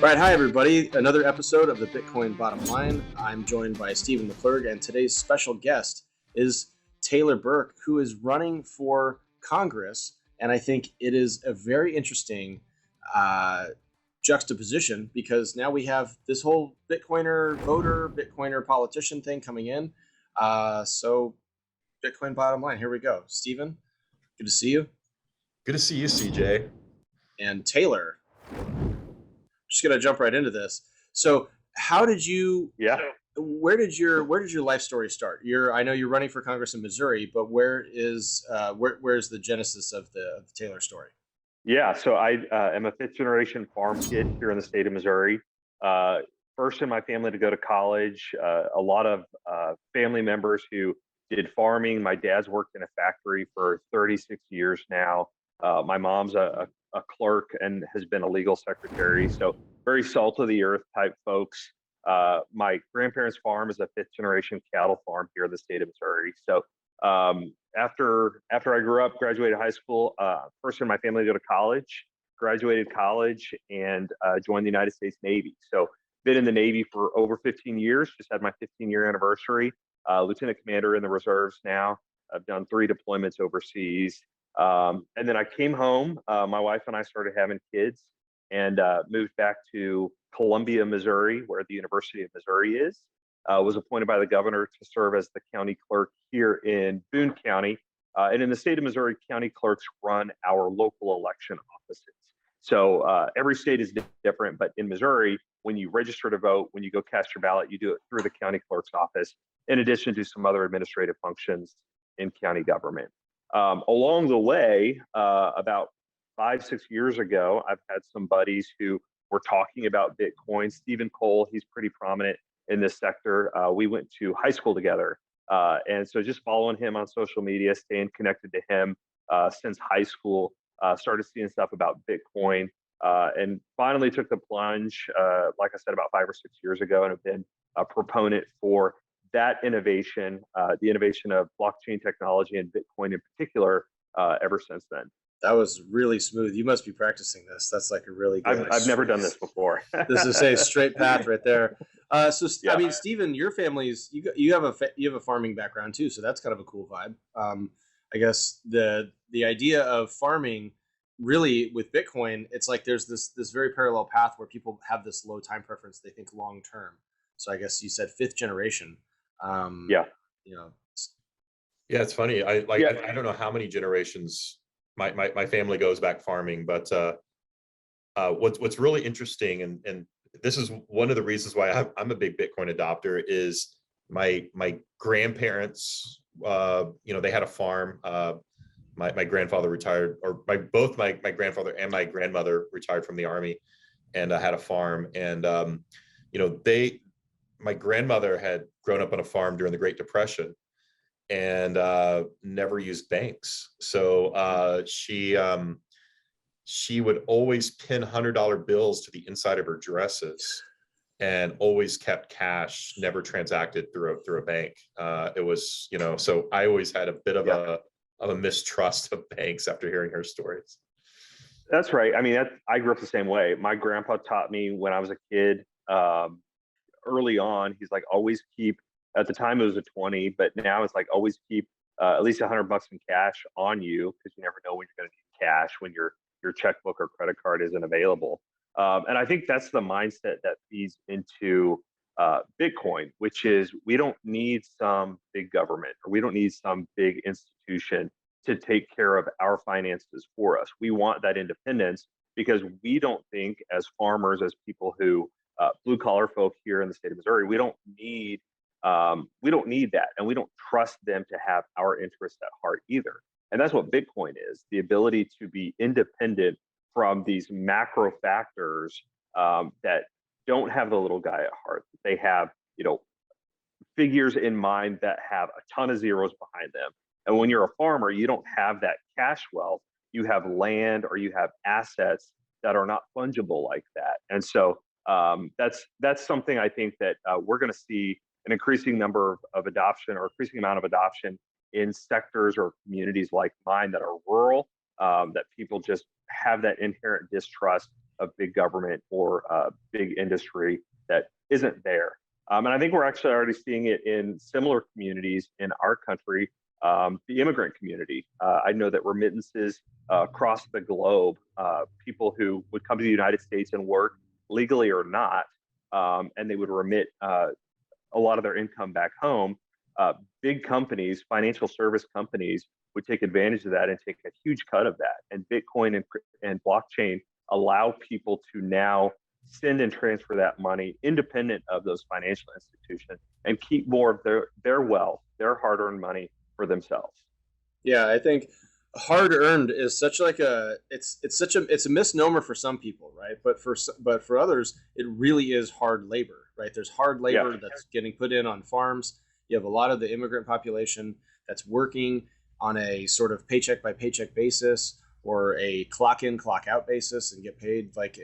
Right, hi everybody. Another episode of the Bitcoin Bottom Line. I'm joined by Steven McClurg, and today's special guest is Taylor Burks, who is running for Congress. And I think it is a very interesting juxtaposition because now we have this whole Bitcoiner voter, Bitcoiner politician thing coming in. So Bitcoin Bottom Line, here we go. Steven, good to see you. Good to see you, C.J. And Taylor. Just gonna jump right into this. So, how did you? Yeah. Where did your life story start? I know you're running for Congress in Missouri, but where's the genesis of the Taylor story? Yeah. So I am a fifth generation farm kid here in the state of Missouri. First in my family to go to college. A lot of family members who did farming. My dad's worked in a factory for 36 years now. My mom's a clerk and has been a legal secretary. So very salt of the earth type folks. My grandparents' farm is a fifth generation cattle farm here in the state of Missouri. So after I grew up, graduated high school, first in my family to go to college, graduated college, and joined the United States Navy. So been in the Navy for over 15 years, just had my 15-year anniversary. Lieutenant commander in the reserves now. I've done 3 deployments overseas. And then I came home. My wife and I started having kids and moved back to Columbia, Missouri, where the University of Missouri is. Was appointed by the governor to serve as the county clerk here in Boone County. And in the state of Missouri, county clerks run our local election offices. So every state is different, but in Missouri, when you register to vote, when you go cast your ballot, you do it through the county clerk's office, in addition to some other administrative functions in county government. Along the way, about 5-6 years ago, I've had some buddies who were talking about Bitcoin. Stephen Cole, he's pretty prominent in this sector. We went to high school together. And so just following him on social media, staying connected to him since high school, started seeing stuff about Bitcoin, and finally took the plunge, like I said, about 5 or 6 years ago, and have been a proponent for that innovation, the innovation of blockchain technology and Bitcoin in particular, ever since then. That was really smooth. You must be practicing this. That's like a really good. I've never done this before. This is a straight path right there. So Yeah. I mean, Stephen, your family's you have a farming background too, so that's kind of a cool vibe. I guess the idea of farming, really with Bitcoin, it's like there's this very parallel path where people have this low time preference. They think long term. So I guess you said fifth generation. Yeah. You know. Yeah, it's funny. I don't know how many generations my family goes back farming, but what's really interesting, and this is one of the reasons why I'm a big Bitcoin adopter, is my grandparents. They had a farm. My grandfather retired, or both my grandfather and my grandmother retired from the Army, and had a farm. And my grandmother had grown up on a farm during the Great Depression and never used banks. So she would always pin $100 bills to the inside of her dresses and always kept cash, never transacted through a bank. It was, so I always had a bit of a mistrust of banks after hearing her stories. That's right. I mean, I grew up the same way. My grandpa taught me when I was a kid, early on. He's like, always keep, at the time it was a 20, but now it's like always keep at least $100 in cash on you, because you never know when you're going to need cash when your checkbook or credit card isn't available. And I think that's the mindset that feeds into Bitcoin, which is we don't need some big government, or we don't need some big institution to take care of our finances for us. We want that independence because we don't think, as farmers, as people who blue collar folk here in the state of Missouri, we don't need that, and we don't trust them to have our interests at heart either. And that's what Bitcoin is: the ability to be independent from these macro factors that don't have the little guy at heart. They have, figures in mind that have a ton of zeros behind them. And when you're a farmer, you don't have that cash wealth. You have land, or you have assets that are not fungible like that. And so that's something I think that we're going to see an increasing number of adoption, or increasing amount of adoption in sectors or communities like mine that are rural, that people just have that inherent distrust of big government or big industry that isn't there. And I think we're actually already seeing it in similar communities in our country, the immigrant community. I know that remittances across the globe, people who would come to the United States and work legally or not, and they would remit a lot of their income back home. Big companies, financial service companies, would take advantage of that and take a huge cut of that. And Bitcoin and blockchain allow people to now send and transfer that money independent of those financial institutions and keep more of their wealth, their hard-earned money for themselves. Yeah, I think hard earned is such like it's a misnomer for some people, right? But for others, it really is hard labor, right? There's hard labor that's getting put in on farms. You have a lot of the immigrant population that's working on a sort of paycheck by paycheck basis or a clock in, clock out basis and get paid. Like,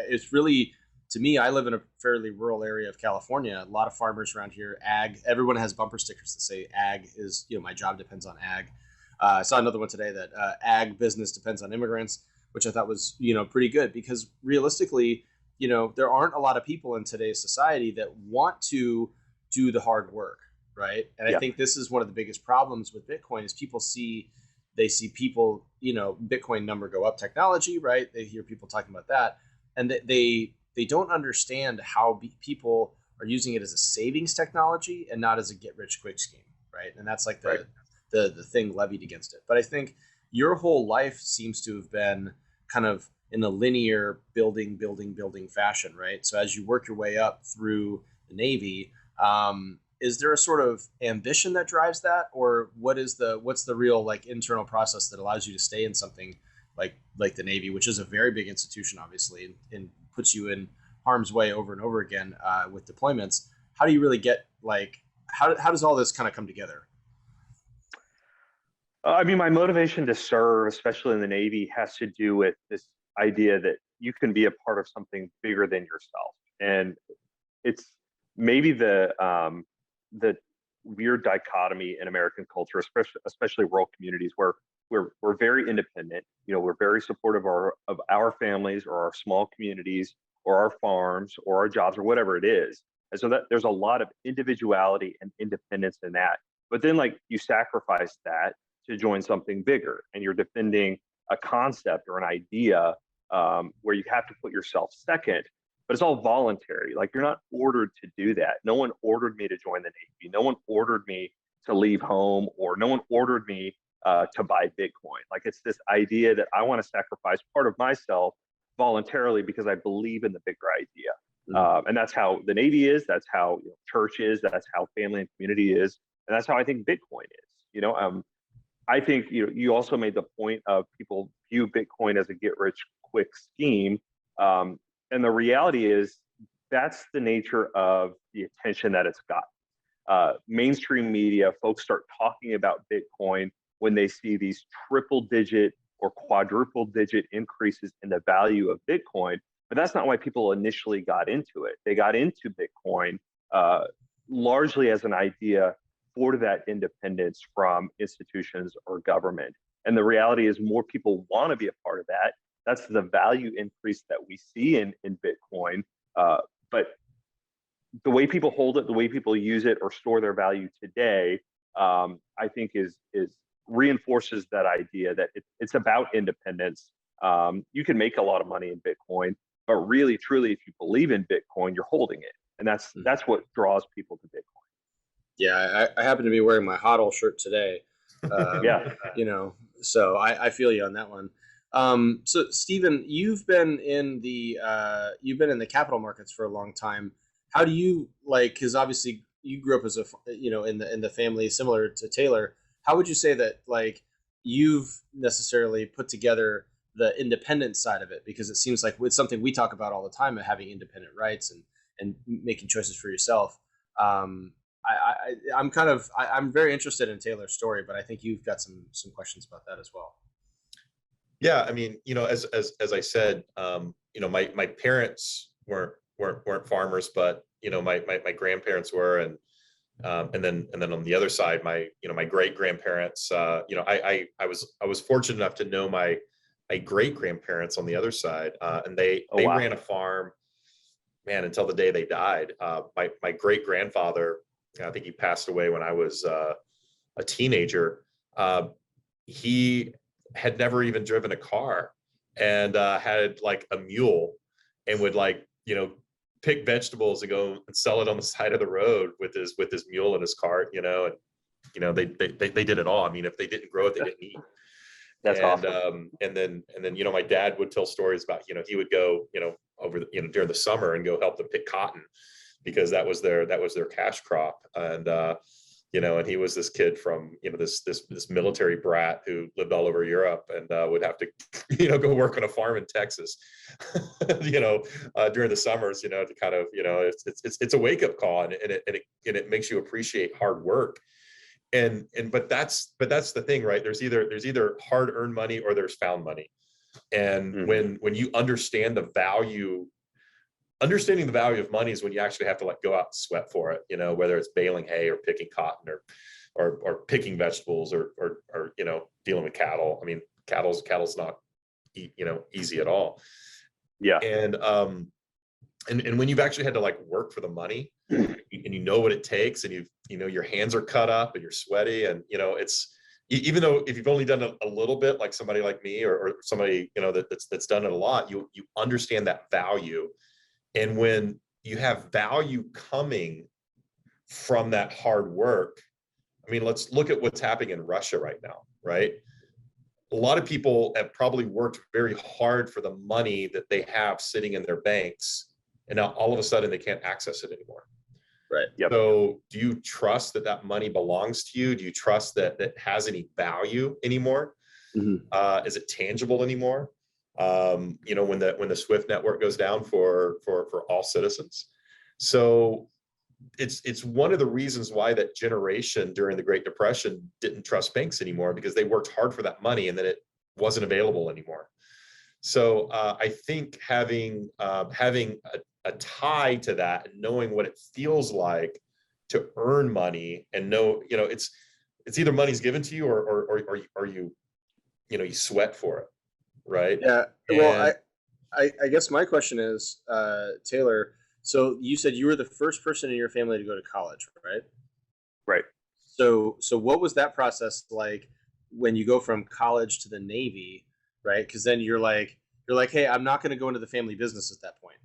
it's really, to me, I live in a fairly rural area of California. A lot of farmers around here, ag, everyone has bumper stickers that say ag is, my job depends on ag. I saw another one today that ag business depends on immigrants, which I thought was, pretty good, because realistically, there aren't a lot of people in today's society that want to do the hard work, right? And I think this is one of the biggest problems with Bitcoin is they see people, Bitcoin number go up, technology, right? They hear people talking about that, and they don't understand how people are using it as a savings technology and not as a get rich quick scheme, right? And that's like the thing levied against it. But I think your whole life seems to have been kind of in a linear building fashion, right? So as you work your way up through the Navy, is there a sort of ambition that drives that, or what's the real like internal process that allows you to stay in something like the Navy, which is a very big institution, obviously, and puts you in harm's way over and over again with deployments? How do you really get how does all this kind of come together? I mean, my motivation to serve, especially in the Navy, has to do with this idea that you can be a part of something bigger than yourself. And it's maybe the weird dichotomy in American culture, especially rural communities, where we're very independent. We're very supportive of our families or our small communities or our farms or our jobs or whatever it is. And so that there's a lot of individuality and independence in that. But then you sacrifice that to join something bigger, and you're defending a concept or an idea where you have to put yourself second, but it's all voluntary. You're not ordered to do that. No one ordered me to join the Navy. No one ordered me to leave home, or no one ordered me to buy Bitcoin. It's this idea that I want to sacrifice part of myself voluntarily because I believe in the bigger idea. And that's how the Navy is. That's how church is. That's how family and community is. And that's how I think Bitcoin is. I think you also made the point of people view Bitcoin as a get rich quick scheme. And the reality is that's the nature of the attention that it's got. Mainstream media, folks start talking about Bitcoin when they see these triple digit or quadruple digit increases in the value of Bitcoin. But that's not why people initially got into it. They got into Bitcoin largely as an idea for that independence from institutions or government. And the reality is more people want to be a part of that. That's the value increase that we see in Bitcoin. But the way people hold it, the way people use it or store their value today, I think is reinforces that idea that it's about independence. You can make a lot of money in Bitcoin, but really, truly, if you believe in Bitcoin, you're holding it. And that's what draws people to Bitcoin. Yeah, I happen to be wearing my HODL shirt today. So I feel you on that one. So Steven, you've been in the capital markets for a long time. How do you because obviously you grew up as in the family similar to Taylor. How would you say that you've necessarily put together the independent side of it? Because it seems like it's something we talk about all the time, of having independent rights and making choices for yourself. I'm very interested in Taylor's story, but I think you've got some questions about that as well. Yeah, I mean, as I said, my parents weren't farmers, but my grandparents were, and then on the other side, my great grandparents. I was fortunate enough to know my great grandparents on the other side, and they Wow. ran a farm, man, until the day they died. My great grandfather, I think he passed away when I was a teenager. He had never even driven a car, and had like a mule, and would, like, pick vegetables and go and sell it on the side of the road with his mule in his cart, and they did it all. I mean, if they didn't grow it, they didn't eat. That's And awesome. and then my dad would tell stories about, he would go, over during the summer and go help them pick cotton, because that was their cash crop. And and he was this kid from, this military brat who lived all over Europe, and would have to go work on a farm in Texas during the summers, to kind of, it's a wake-up call, and it makes you appreciate hard work. But that's the thing, right? There's either hard earned money or there's found money. And when you understanding the value of money is when you actually have to, like, go out and sweat for it, whether it's baling hay or picking cotton or picking vegetables or dealing with cattle. I mean, cattle's not easy at all. Yeah. And when you've actually had to, like, work for the money, and you know what it takes, and your hands are cut up and you're sweaty, and it's, even though if you've only done a little bit, like somebody like me, or somebody that's done it a lot, you understand that value. And when you have value coming from that hard work, I mean, let's look at what's happening in Russia right now, right? A lot of people have probably worked very hard for the money that they have sitting in their banks, and now all of a sudden they can't access it anymore. Right. Yep. So do you trust that money belongs to you? Do you trust that it has any value anymore? Is it tangible anymore? When the SWIFT network goes down for all citizens. So it's one of the reasons why that generation during the Great Depression didn't trust banks anymore, because they worked hard for that money and then it wasn't available anymore. So I think having a tie to that, and knowing what it feels like to earn money, and know, it's either money's given to you or you sweat for it, right? Yeah. Well, I guess my question is, Taylor, so you said you were the first person in your family to go to college, right? Right. So what was that process like when you go from college to the Navy, right? Because then you're like, hey, I'm not going to go into the family business at that point,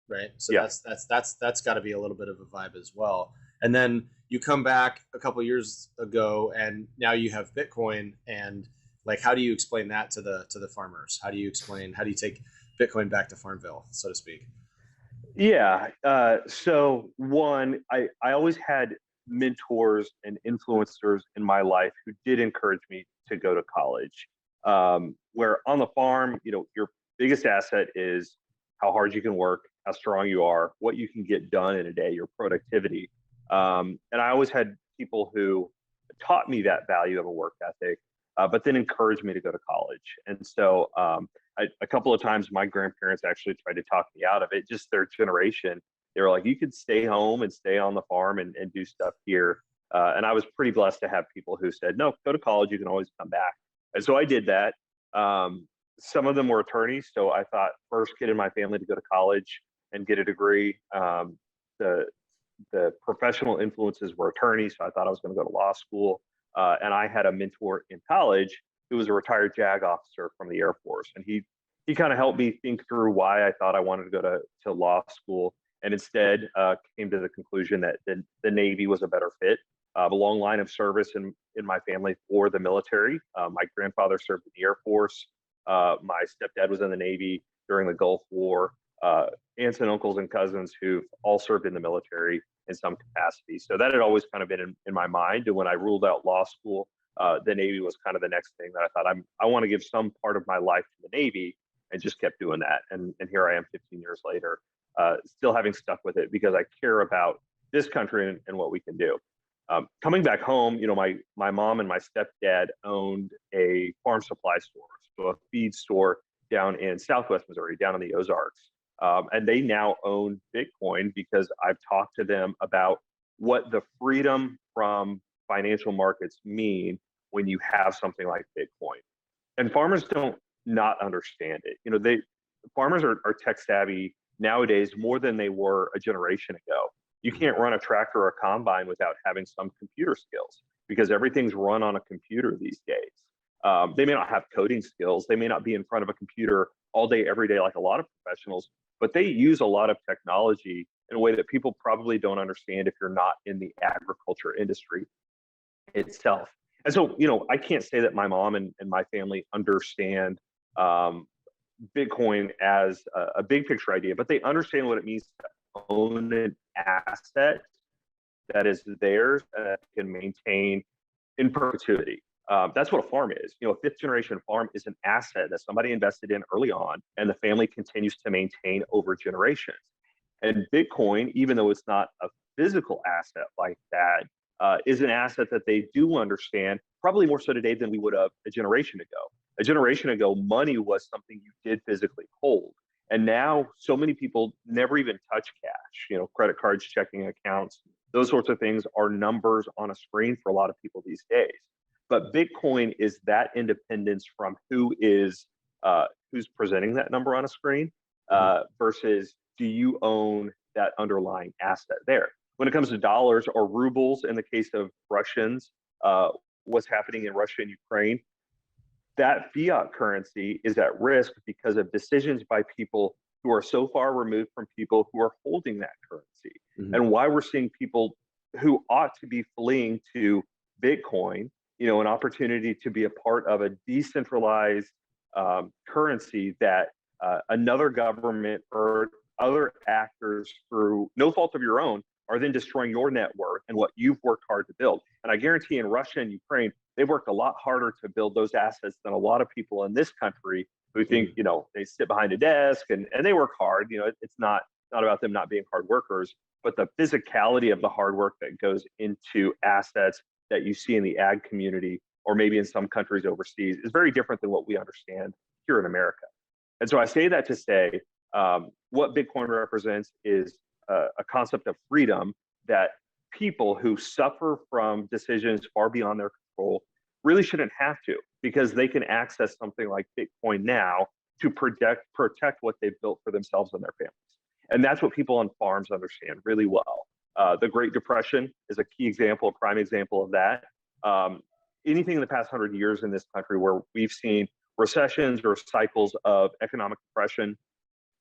right? So Yeah. that's got to be a little bit of a vibe as well. And then you come back a couple of years ago, and now you have Bitcoin, and like, how do you explain that to the farmers? How do you take Bitcoin back to Farmville, so to speak? Yeah. So one, I always had mentors and influencers in my life who did encourage me to go to college. Where on the farm, your biggest asset is how hard you can work, how strong you are, what you can get done in a day, your productivity. And I always had people who taught me that value of a work ethic, but then encouraged me to go to college. And so a couple of times my grandparents actually tried to talk me out of it, just their generation. They were like, you could stay home and stay on the farm and do stuff here. And I was pretty blessed to have people who said, no, go to college, you can always come back. And so I did that. Some of them were attorneys. So I thought, first kid in my family to go to college and get a degree. The professional influences were attorneys. So I thought I was going to go to law school. And I had a mentor in college who was a retired JAG officer from the Air Force. And he kind of helped me think through why I thought I wanted to go to law school, and instead came to the conclusion that the Navy was a better fit. A long line of service in my family for the military. My grandfather served in the Air Force. My stepdad was in the Navy during the Gulf War. Aunts and uncles and cousins who've all served in the military in some capacity. So that had always kind of been in my mind. And when I ruled out law school, the Navy was kind of the next thing that I thought I want to give some part of my life to the Navy, and just kept doing that. And here I am 15 years later, still having stuck with it because I care about this country and what we can do. Coming back home, my mom and my stepdad owned a farm supply store, so a feed store down in Southwest Missouri, down in the Ozarks. And they now own Bitcoin because I've talked to them about what the freedom from financial markets mean when you have something like Bitcoin. And farmers don't not understand it. Farmers are tech savvy nowadays more than they were a generation ago. You can't run a tractor or a combine without having some computer skills because everything's run on a computer these days. They may not have coding skills. They may not be in front of a computer all day, every day, like a lot of professionals, but they use a lot of technology in a way that people probably don't understand if you're not in the agriculture industry itself. And so, I can't say that my mom and my family understand Bitcoin as a big picture idea, but they understand what it means to own an asset that is theirs and that can maintain in perpetuity. That's what a farm is. A fifth generation farm is an asset that somebody invested in early on and the family continues to maintain over generations. And Bitcoin, even though it's not a physical asset like that, is an asset that they do understand, probably more so today than we would have a generation ago. A generation ago, money was something you did physically hold. And now so many people never even touch cash, credit cards, checking accounts, those sorts of things are numbers on a screen for a lot of people these days. But Bitcoin is that independence from who's presenting that number on a screen versus do you own that underlying asset there? When it comes to dollars or rubles, in the case of Russians, what's happening in Russia and Ukraine, that fiat currency is at risk because of decisions by people who are so far removed from people who are holding that currency. And why we're seeing people who ought to be fleeing to Bitcoin, an opportunity to be a part of a decentralized currency that another government or other actors, through no fault of your own, are then destroying your net worth and what you've worked hard to build. And I guarantee in Russia and Ukraine, they've worked a lot harder to build those assets than a lot of people in this country who think, they sit behind a desk and they work hard. It's not about them not being hard workers, but the physicality of the hard work that goes into assets that you see in the ag community or maybe in some countries overseas is very different than what we understand here in America. And so I say that to say what Bitcoin represents is a concept of freedom that people who suffer from decisions far beyond their control really shouldn't have to, because they can access something like Bitcoin now to protect what they've built for themselves and their families. And that's what people on farms understand really well. The Great Depression is a key example, a prime example of that. Anything in the past 100 years in this country where we've seen recessions or cycles of economic depression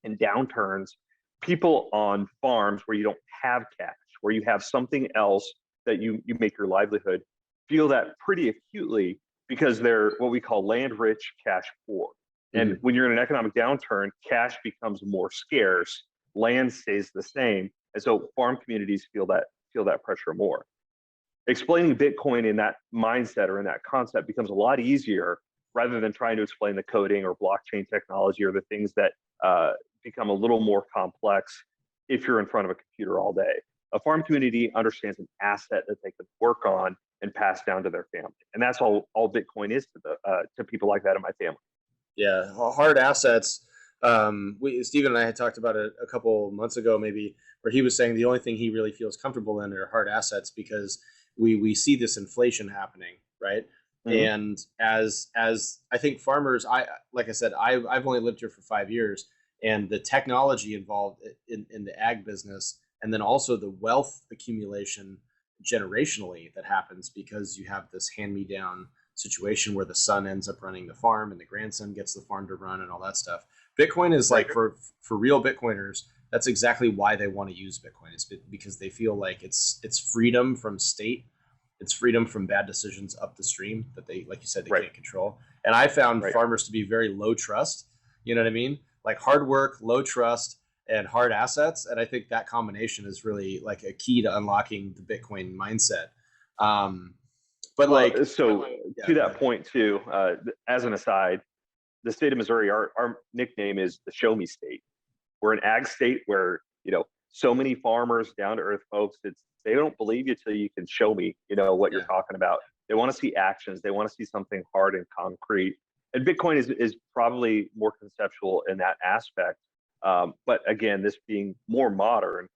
and downturns, people on farms where you don't have cash, where you have something else that you make your livelihood, feel that pretty acutely because they're what we call land rich, cash poor. And when you're in an economic downturn, cash becomes more scarce, land stays the same. And so farm communities feel that pressure more. Explaining Bitcoin in that mindset or in that concept becomes a lot easier rather than trying to explain the coding or blockchain technology or the things that become a little more complex if you're in front of a computer all day. A farm community understands an asset that they can work on and pass down to their family. And that's all Bitcoin is to people like that in my family. Yeah, hard assets. Steven and I had talked about it a couple months ago, maybe, where he was saying the only thing he really feels comfortable in are hard assets because we see this inflation happening, right? And as I think farmers, like I said, I've only lived here for 5 years, and the technology involved in the ag business, and then also the wealth accumulation generationally that happens because you have this hand-me-down situation where the son ends up running the farm and the grandson gets the farm to run and all that stuff. Bitcoin is like for real Bitcoiners, that's exactly why they want to use Bitcoin. It's because they feel like it's freedom from state. It's freedom from bad decisions up the stream that they, like you said, they can't control. And I found farmers to be very low trust. You know what I mean? Like hard work, low trust, and hard assets. And I think that combination is really like a key to unlocking the Bitcoin mindset. To that point too, as an aside, the state of Missouri, our nickname is the Show Me State. We're an ag state where, so many farmers, down to earth folks, they don't believe you till you can show me, what you're talking about. They want to see actions. They want to see something hard and concrete. And Bitcoin is probably more conceptual in that aspect. But again, this being more modern,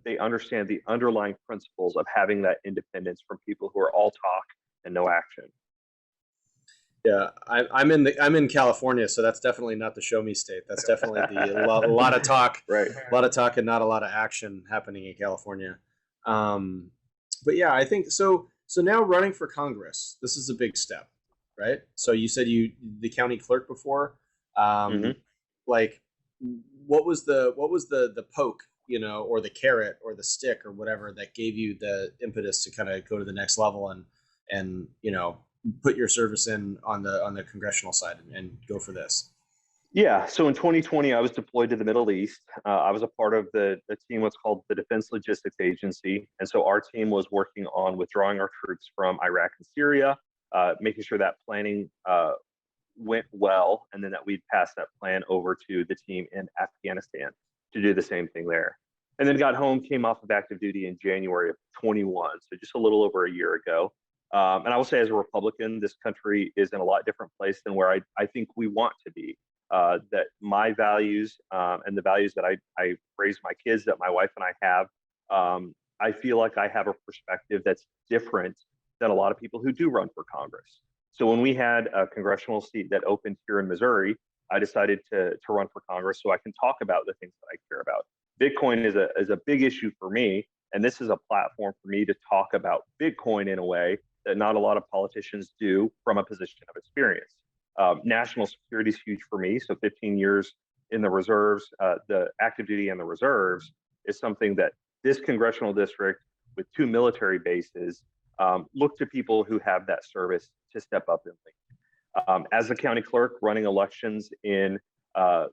they understand the underlying principles of having that independence from people who are all talk and no action. Yeah, I'm in California, so that's definitely not the show me state. That's definitely a lot of talk, Right. a lot of talk, and not a lot of action happening in California. Um, but yeah, I think so. So now running for Congress, this is a big step, right? So you said you the county clerk before. Hmm. Um, like, what was the poke, or the carrot or the stick or whatever that gave you the impetus to kind of go to the next level and put your service in on the congressional side and go for this. Yeah. So in 2020, I was deployed to the Middle East. I was a part of the team, what's called the Defense Logistics Agency. And so our team was working on withdrawing our troops from Iraq and Syria, making sure that planning went well, and then that we'd pass that plan over to the team in Afghanistan to do the same thing there. And then got home, came off of active duty in January of 21, so just a little over a year ago. And I will say, as a Republican, this country is in a lot different place than where I think we want to be. That my values and the values that I raise my kids, that my wife and I have, I feel like I have a perspective that's different than a lot of people who do run for Congress. So when we had a congressional seat that opened here in Missouri, I decided to run for Congress so I can talk about the things that I care about. Bitcoin is a big issue for me, and this is a platform for me to talk about Bitcoin in a way that not a lot of politicians do from a position of experience. National security is huge for me. So 15 years in the reserves, the active duty and the reserves is something that this congressional district with 2 military bases look to people who have that service to step up and lead. As a county clerk running elections in a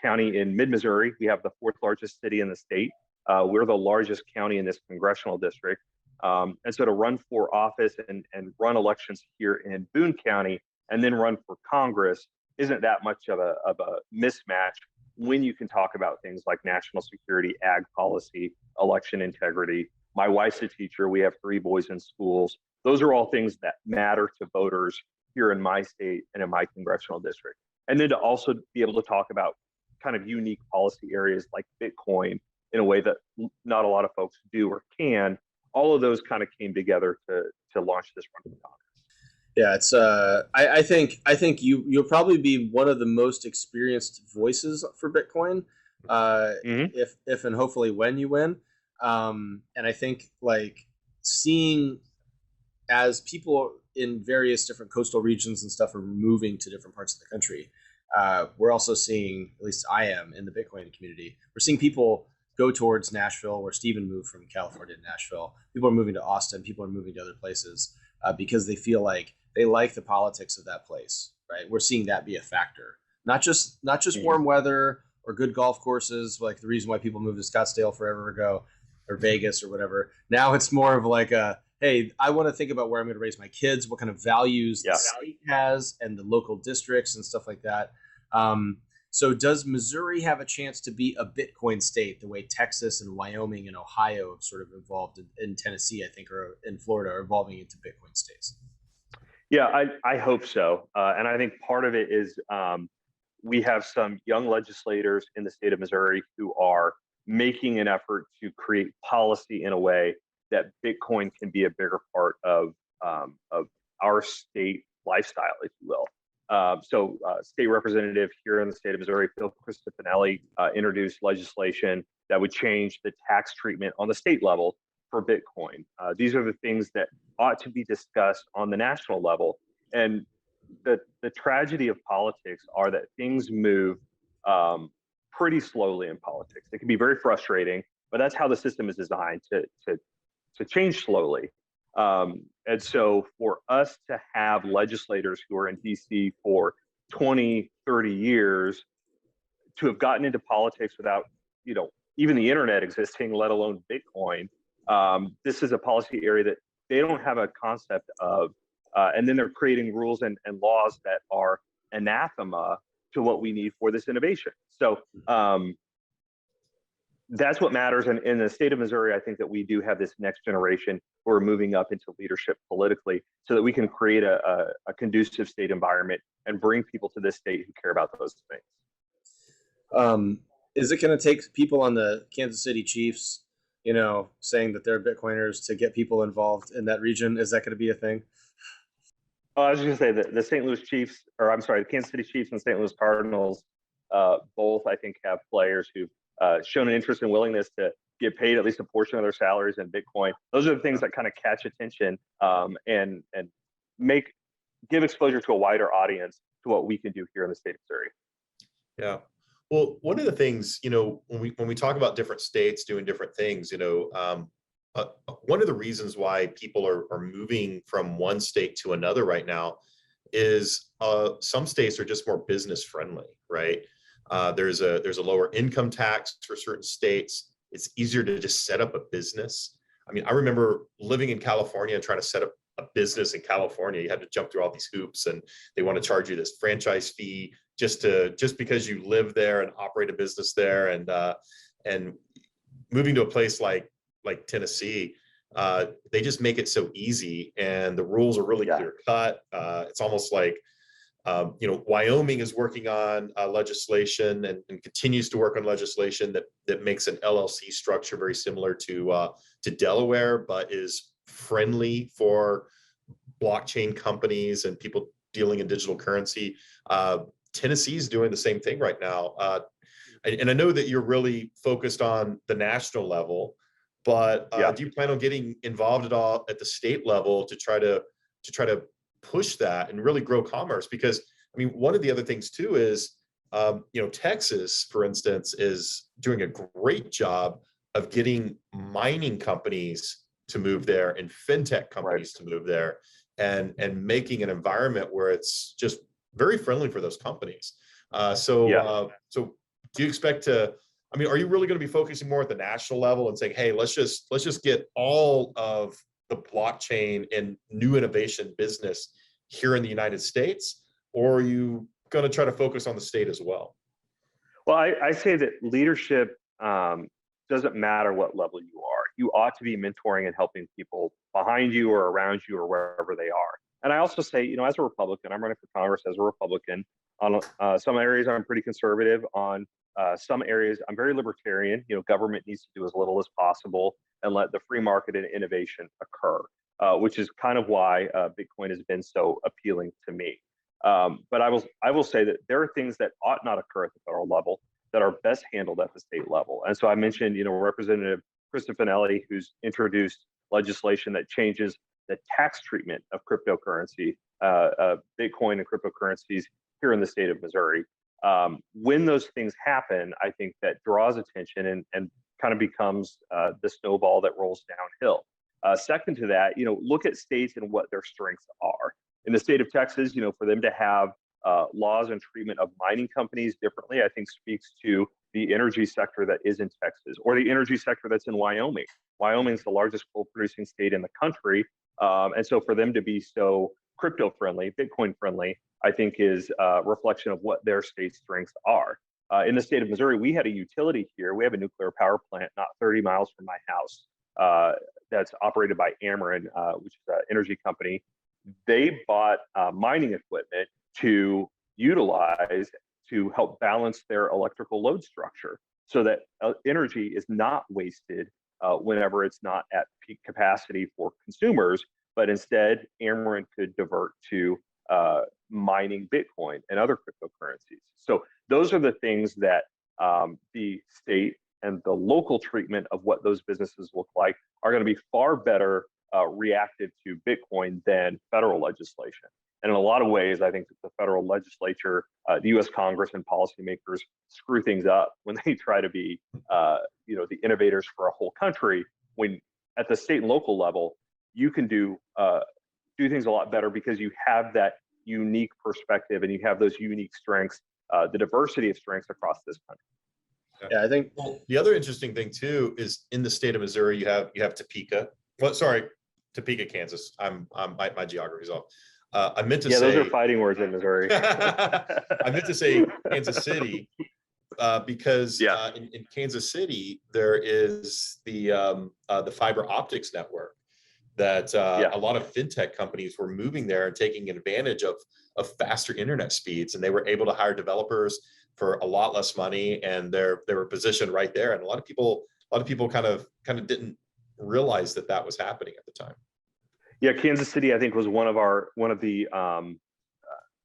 county in mid-Missouri, we have the 4th largest city in the state. We're the largest county in this congressional district. And so to run for office and run elections here in Boone County and then run for Congress isn't that much of a mismatch when you can talk about things like national security, ag policy, election integrity. My wife's a teacher. We have 3 boys in schools. Those are all things that matter to voters here in my state and in my congressional district. And then to also be able to talk about kind of unique policy areas like Bitcoin in a way that not a lot of folks do or can. All of those kind of came together to launch this run for Congress. Yeah, it's I think you'll probably be one of the most experienced voices for Bitcoin, Mm-hmm. if and hopefully when you win. And I think, like, seeing as people in various different coastal regions and stuff are moving to different parts of the country, we're also seeing, at least I am in the Bitcoin community, we're seeing people go towards Nashville, where Steven moved from California to Nashville. People are moving to Austin. People are moving to other places because they feel like they like the politics of that place. Right? We're seeing that be a factor. Not just Mm-hmm. warm weather or good golf courses, like the reason why people moved to Scottsdale forever ago, or Vegas or whatever. Now it's more of like a, hey, I want to think about where I'm going to raise my kids, what kind of values the Yeah. state has, and the local districts and stuff like that. So does Missouri have a chance to be a Bitcoin state the way Texas and Wyoming and Ohio have sort of evolved, in Tennessee, I think, or in Florida, are evolving into Bitcoin states? Yeah, I hope so. And I think part of it is we have some young legislators in the state of Missouri who are making an effort to create policy in a way that Bitcoin can be a bigger part of our state lifestyle, if you will. State representative here in the state of Missouri, Phil Cristofanelli, introduced legislation that would change the tax treatment on the state level for Bitcoin. These are the things that ought to be discussed on the national level. And the tragedy of politics are that things move pretty slowly in politics. It can be very frustrating, but that's how the system is designed to change slowly. And so for us to have legislators who are in DC for 20, 30 years to have gotten into politics without, even the internet existing, let alone Bitcoin, this is a policy area that they don't have a concept of. And then they're creating rules and laws that are anathema to what we need for this innovation. So that's what matters. And in the state of Missouri, I think that we do have this next generation who are moving up into leadership politically so that we can create a conducive state environment and bring people to this state who care about those things. Is it going to take people on the Kansas City Chiefs, saying that they're Bitcoiners, to get people involved in that region? Is that going to be a thing? Oh, I was just gonna say that the St. Louis Chiefs, or I'm sorry, the Kansas City Chiefs and St. Louis Cardinals, both I think have players who've shown an interest and willingness to get paid at least a portion of their salaries in Bitcoin. Those are the things that kind of catch attention, and make give exposure to a wider audience to what we can do here in the state of Missouri. Yeah. Well, one of the things, when we talk about different states doing different things, one of the reasons why people are moving from one state to another right now is some states are just more business friendly, right? There's a lower income tax for certain states. It's easier to just set up a business. I mean, I remember living in California and trying to set up a business in California. You had to jump through all these hoops, and they want to charge you this franchise fee just because you live there and operate a business there. And moving to a place like Tennessee, they just make it so easy, and the rules are really clear cut. It's almost like Wyoming is working on legislation and continues to work on legislation that makes an LLC structure very similar to Delaware, but is friendly for blockchain companies and people dealing in digital currency. Tennessee is doing the same thing right now. And I know that you're really focused on the national level, but do you plan on getting involved at all at the state level to try to push that and really grow commerce? Because I mean, one of the other things too is, Texas, for instance, is doing a great job of getting mining companies to move there and fintech companies to move there, and making an environment where it's just very friendly for those companies. So do you expect to? I mean, are you really going to be focusing more at the national level and saying, hey, let's just get all of the blockchain and new innovation business here in the United States, or are you going to try to focus on the state as well? Well, I say that leadership doesn't matter what level you are. You ought to be mentoring and helping people behind you or around you or wherever they are. And I also say, as a Republican, I'm running for Congress as a Republican. On some areas, I'm pretty conservative. On some areas, I'm very libertarian. Government needs to do as little as possible and let the free market and innovation occur, which is kind of why Bitcoin has been so appealing to me. But I will say that there are things that ought not occur at the federal level that are best handled at the state level. And so I mentioned, Representative Krista Finelli, who's introduced legislation that changes the tax treatment of cryptocurrency, Bitcoin and cryptocurrencies here in the state of Missouri. When those things happen, I think that draws attention and kind of becomes the snowball that rolls downhill. Second to that, look at states and what their strengths are. In the state of Texas, for them to have laws and treatment of mining companies differently, I think speaks to the energy sector that is in Texas, or the energy sector that's in Wyoming. Wyoming is the largest coal producing state in the country. And so for them to be so crypto friendly, Bitcoin friendly, I think is a reflection of what their state strengths are. In the state of Missouri, we had a utility here. We have a nuclear power plant not 30 miles from my house that's operated by Ameren, which is an energy company. They bought mining equipment to utilize to help balance their electrical load structure so that energy is not wasted whenever it's not at peak capacity for consumers, but instead Ameren could divert to mining Bitcoin and other cryptocurrencies. So those are the things that the state and the local treatment of what those businesses look like are going to be far better reactive to Bitcoin than federal legislation. And in a lot of ways, I think that the federal legislature, the U.S. Congress, and policymakers screw things up when they try to be, the innovators for a whole country. When at the state and local level, you can do things a lot better because you have that unique perspective and you have those unique strengths, the diversity of strengths across this country. Yeah, I think the other interesting thing too is in the state of Missouri, you have Topeka. Well, sorry, Topeka, Kansas. My geography's off. I meant to say those are fighting words in Missouri. I meant to say Kansas City because in Kansas City there is the fiber optics network that a lot of fintech companies were moving there and taking advantage of faster internet speeds, and they were able to hire developers for a lot less money, and they were positioned right there. And a lot of people kind of didn't realize that was happening at the time. Yeah, Kansas City, I think, was one of the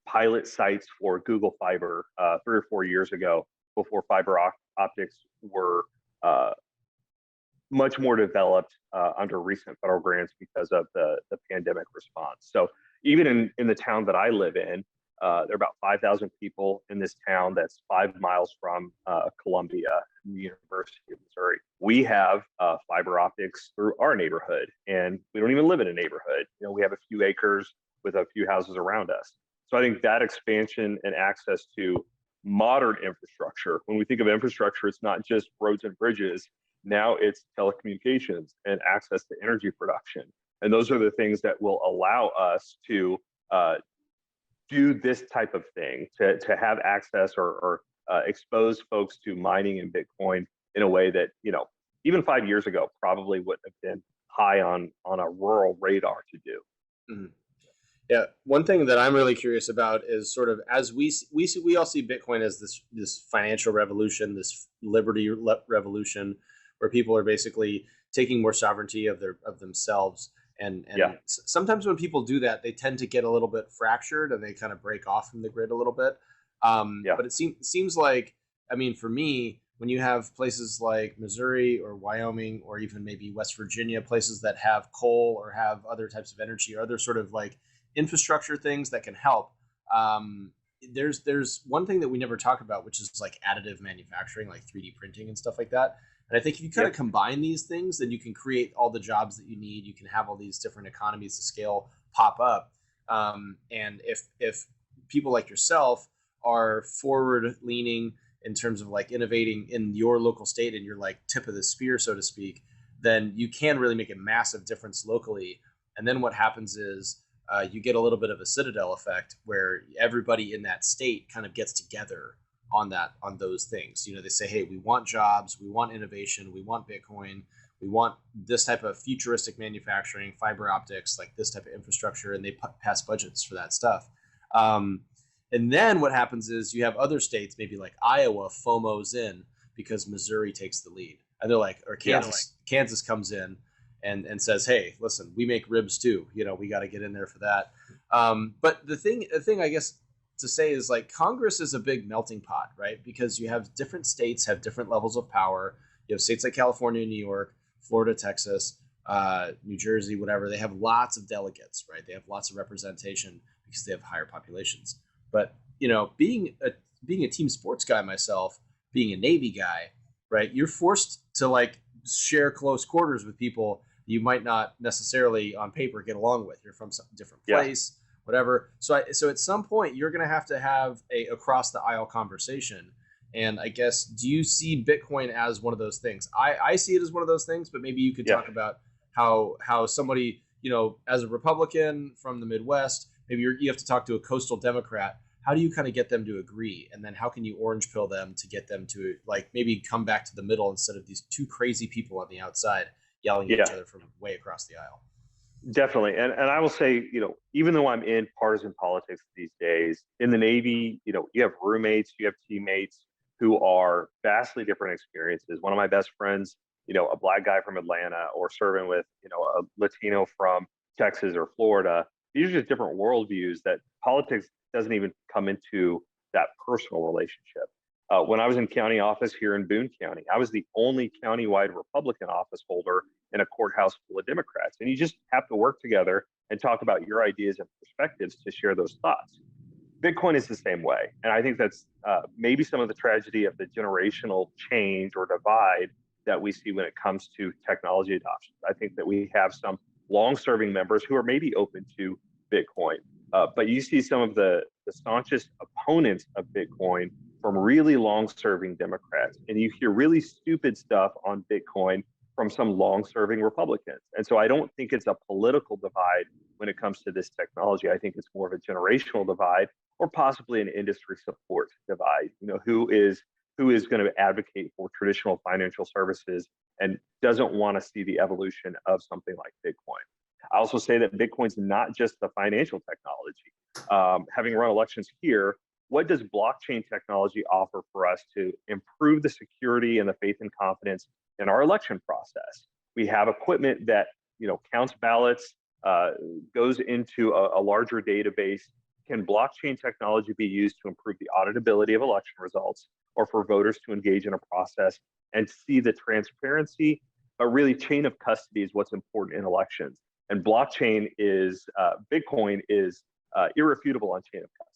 pilot sites for Google Fiber 3 or 4 years ago, before optics were much more developed under recent federal grants because of the pandemic response. So even in the town that I live in, there are about 5,000 people in this town that's 5 miles from Columbia, the University of Missouri. We have fiber optics through our neighborhood, and we don't even live in a neighborhood. You know, we have a few acres with a few houses around us. So I think that expansion and access to modern infrastructure, when we think of infrastructure, it's not just roads and bridges. Now it's telecommunications and access to energy production. And those are the things that will allow us to do this type of thing, to have access or expose folks to mining and Bitcoin in a way that, you know, even 5 years ago probably wouldn't have been high on a rural radar to do. Mm-hmm. Yeah, one thing that I'm really curious about is sort of, as we all see Bitcoin as this financial revolution, this liberty revolution, where people are basically taking more sovereignty of themselves. And Yeah. Sometimes when people do that, they tend to get a little bit fractured and they kind of break off from the grid a little bit. But it seems like, I mean, for me, when you have places like Missouri or Wyoming or even maybe West Virginia, places that have coal or have other types of energy or other sort of like infrastructure things that can help. There's one thing that we never talk about, which is like additive manufacturing, like 3D printing and stuff like that. And I think if you kind of combine these things, then you can create all the jobs that you need. You can have all these different economies of scale pop up. And if people like yourself are forward leaning in terms of like innovating in your local state and you're like tip of the spear, so to speak, then you can really make a massive difference locally. And then what happens is you get a little bit of a Citadel effect where everybody in that state kind of gets together on those things. You know, they say, hey, we want jobs, we want innovation, we want Bitcoin, we want this type of futuristic manufacturing, fiber optics, like this type of infrastructure, and they pass budgets for that stuff. And then what happens is you have other states, maybe like Iowa, FOMOs in because Missouri takes the lead, and they're like, or Kansas comes in and says, hey, listen, we make ribs too. You know, we got to get in there for that. But the thing I guess to say is like Congress is a big melting pot, right? Because you have different states have different levels of power. You have states like California, New York, Florida, Texas, New Jersey, whatever. They have lots of delegates, right? They have lots of representation because they have higher populations. But, you know, being a team sports guy myself, being a Navy guy, right? You're forced to like share close quarters with people you might not necessarily on paper get along with. You're from some different place, whatever. So at some point you're going to have a across the aisle conversation. And I guess, do you see Bitcoin as one of those things? I see it as one of those things, but maybe you could talk about how somebody, you know, as a Republican from the Midwest, maybe you have to talk to a coastal Democrat. How do you kind of get them to agree? And then how can you orange pill them to get them to like maybe come back to the middle instead of these two crazy people on the outside yelling at each other from way across the aisle? Definitely. And I will say, you know, even though I'm in partisan politics these days, in the Navy, you know, you have roommates, you have teammates who are vastly different experiences. One of my best friends, you know, a black guy from Atlanta, or serving with, you know, a Latino from Texas or Florida. These are just different worldviews that politics doesn't even come into that personal relationship. When I was in county office here in Boone County, I was the only countywide Republican office holder in a courthouse full of Democrats. And you just have to work together and talk about your ideas and perspectives to share those thoughts. Bitcoin is the same way. And I think that's maybe some of the tragedy of the generational change or divide that we see when it comes to technology adoption. I think that we have some long-serving members who are maybe open to Bitcoin, but you see some of the staunchest opponents of Bitcoin from really long-serving Democrats, and you hear really stupid stuff on Bitcoin from some long-serving Republicans. And so I don't think it's a political divide when it comes to this technology. I think it's more of a generational divide, or possibly an industry support divide. You know, who is going to advocate for traditional financial services and doesn't want to see the evolution of something like Bitcoin. I also say that Bitcoin's not just the financial technology. Having run elections here, what does blockchain technology offer for us to improve the security and the faith and confidence in our election process? We have equipment that, you know, counts ballots, goes into a larger database. Can blockchain technology be used to improve the auditability of election results, or for voters to engage in a process and see the transparency, but really chain of custody is what's important in elections. And blockchain is, Bitcoin is irrefutable on chain of custody.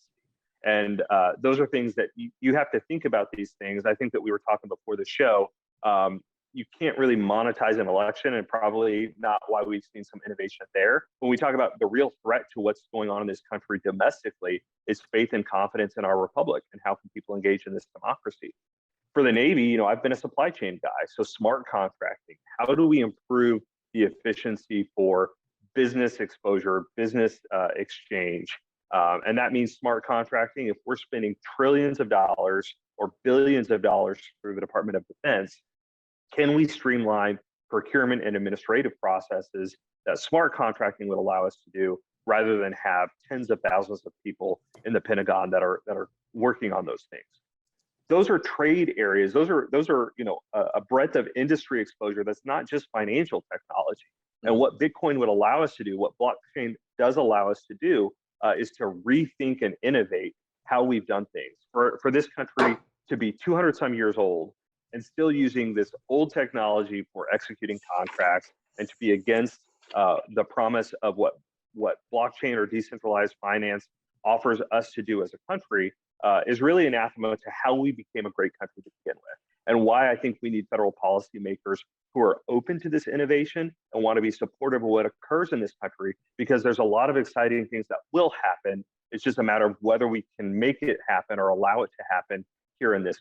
And those are things that you have to think about these things. I think that we were talking before the show. You can't really monetize an election, and probably not why we've seen some innovation there. When we talk about the real threat to what's going on in this country domestically is faith and confidence in our republic, and how can people engage in this democracy. For the Navy, I've been a supply chain guy, so smart contracting. How do we improve the efficiency for business exposure, business exchange? And that means smart contracting. If we're spending trillions of dollars or billions of dollars through the Department of Defense, can we streamline procurement and administrative processes that smart contracting would allow us to do, rather than have tens of thousands of people in the Pentagon that are working on those things? Those are trade areas. Those are a breadth of industry exposure that's not just financial technology. And what Bitcoin would allow us to do, what blockchain does allow us to do, is to rethink and innovate how we've done things. For this country to be 200 some years old and still using this old technology for executing contracts, and to be against the promise of what blockchain or decentralized finance offers us to do as a country, is really anathema to how we became a great country to begin with, and why I think we need federal policymakers who are open to this innovation and want to be supportive of what occurs in this country, because there's a lot of exciting things that will happen. It's just a matter of whether we can make it happen or allow it to happen here in this.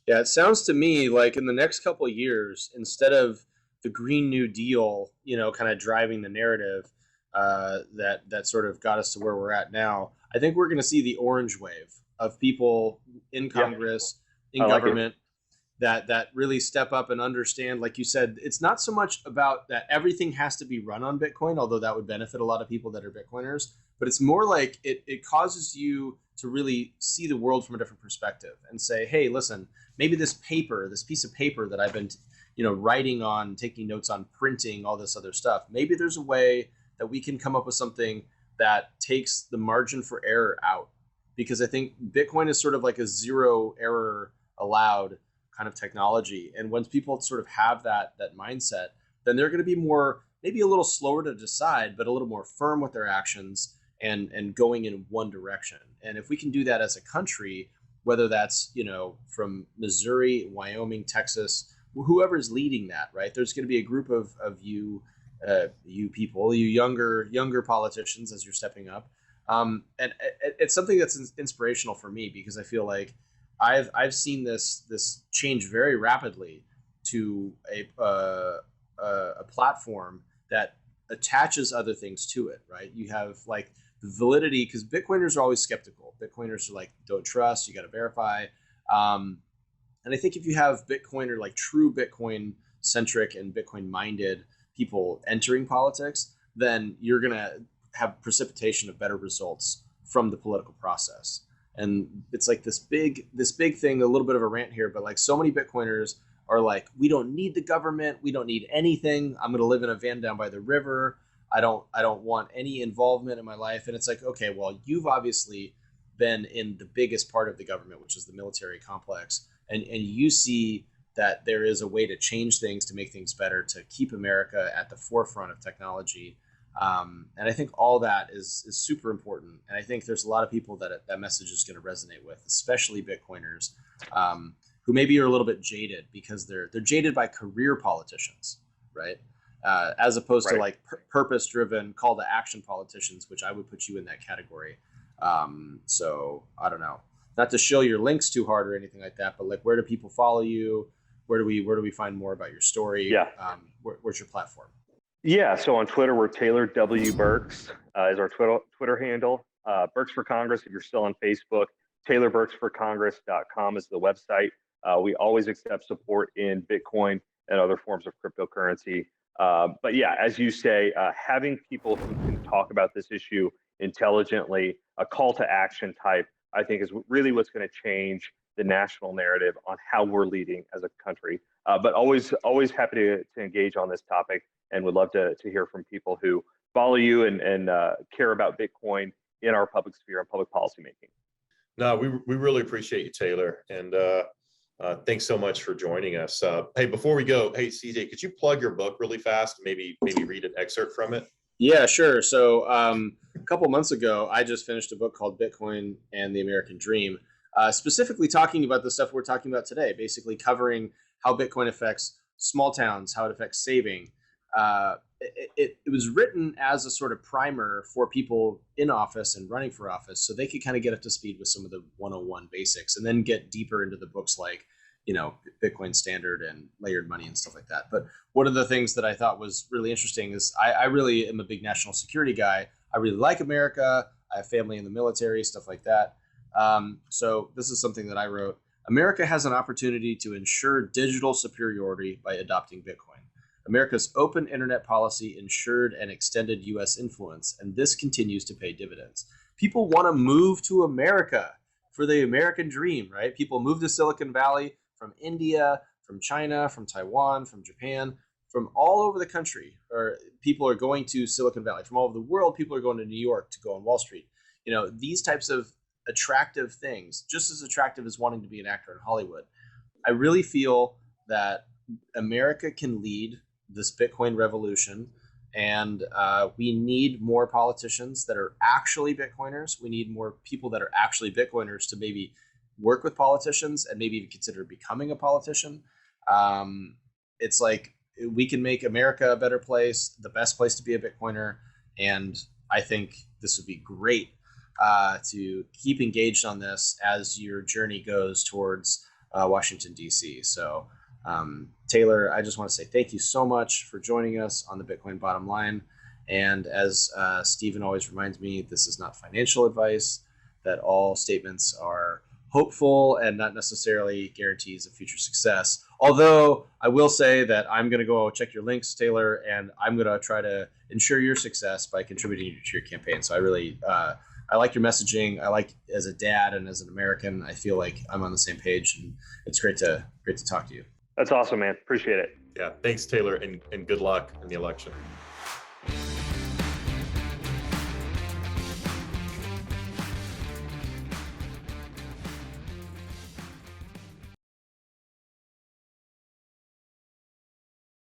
Yeah, it sounds to me like in the next couple of years, instead of the Green New Deal, kind of driving the narrative that sort of got us to where we're at now, I think we're going to see the orange wave of people in Congress, in government, that really step up and understand, like you said, it's not so much about that everything has to be run on Bitcoin, although that would benefit a lot of people that are Bitcoiners, but it's more like it causes you to really see the world from a different perspective and say, hey, listen, maybe this piece of paper that I've been, writing on, taking notes on, printing, all this other stuff, maybe there's a way that we can come up with something that takes the margin for error out. Because I think Bitcoin is sort of like a zero error allowed kind of technology. And once people sort of have that mindset, then they're going to be more, maybe a little slower to decide, but a little more firm with their actions and going in one direction. And if we can do that as a country, whether that's, from Missouri, Wyoming, Texas, whoever's leading that, right? There's going to be a group of you people, you younger politicians as you're stepping up. And it's something that's inspirational for me, because I feel like I've seen this change very rapidly to a platform that attaches other things to it, right? You have like the validity, because Bitcoiners are always skeptical. Bitcoiners are like, don't trust, you got to verify. And I think if you have Bitcoin, or like true Bitcoin centric and Bitcoin minded people entering politics, then you're going to have precipitation of better results from the political process. And it's like this big thing, a little bit of a rant here, but like so many Bitcoiners are like, we don't need the government. We don't need anything. I'm going to live in a van down by the river. I don't want any involvement in my life. And it's like, okay, well, you've obviously been in the biggest part of the government, which is the military complex. And you see that there is a way to change things, to make things better, to keep America at the forefront of technology. And I think all that is super important. And I think there's a lot of people that message is going to resonate with, especially Bitcoiners, who maybe are a little bit jaded because they're jaded by career politicians, right? As opposed to like purpose-driven call to action politicians, which I would put you in that category. So I don't know, not to show your links too hard or anything like that, but like, where do people follow you? Where do we find more about your story? Yeah. Where's your platform? Yeah, so on Twitter, we're Taylor W. Burks is our Twitter handle. Burks for Congress, if you're still on Facebook, TaylorBurksForCongress.com is the website. We always accept support in Bitcoin and other forms of cryptocurrency. But yeah, as you say, having people who can talk about this issue intelligently, a call to action type, I think is really what's going to change the national narrative on how we're leading as a country. But always happy to engage on this topic, and would love to hear from people who follow you and care about Bitcoin in our public sphere and public policy making. No, we really appreciate you, Taylor, and thanks so much for joining us. Hey, before we go, hey CJ, could you plug your book really fast? Maybe read an excerpt from it. Yeah, sure. So a couple months ago, I just finished a book called Bitcoin and the American Dream, specifically talking about the stuff we're talking about today, basically covering how Bitcoin affects small towns, how it affects saving. It was written as a sort of primer for people in office and running for office, so they could kind of get up to speed with some of the 101 basics and then get deeper into the books like, Bitcoin Standard and layered money and stuff like that. But one of the things that I thought was really interesting is I really am a big national security guy. I really like America. I have family in the military, stuff like that. So this is something that I wrote. America has an opportunity to ensure digital superiority by adopting Bitcoin. America's open internet policy ensured and extended U.S. influence, and this continues to pay dividends. People want to move to America for the American dream, right? People move to Silicon Valley from India, from China, from Taiwan, from Japan, from all over the country. Or people are going to Silicon Valley. From all over the world, people are going to New York to go on Wall Street. These types of attractive things, just as attractive as wanting to be an actor in Hollywood. I really feel that America can lead this Bitcoin revolution, and we need more politicians that are actually Bitcoiners. We need more people that are actually Bitcoiners to maybe work with politicians and maybe even consider becoming a politician. It's like we can make America a better place, the best place to be a Bitcoiner, and I think this would be great to keep engaged on this as your journey goes towards Washington, D.C. So Taylor, I just want to say thank you so much for joining us on the Bitcoin Bottom Line. And as Steven always reminds me, this is not financial advice, that all statements are hopeful and not necessarily guarantees of future success. Although I will say that I'm going to go check your links, Taylor, and I'm going to try to ensure your success by contributing to your campaign. So I really, I like your messaging. I like, as a dad and as an American, I feel like I'm on the same page, and it's great to talk to you. That's awesome, man. Appreciate it. Yeah. Thanks, Taylor, and good luck in the election.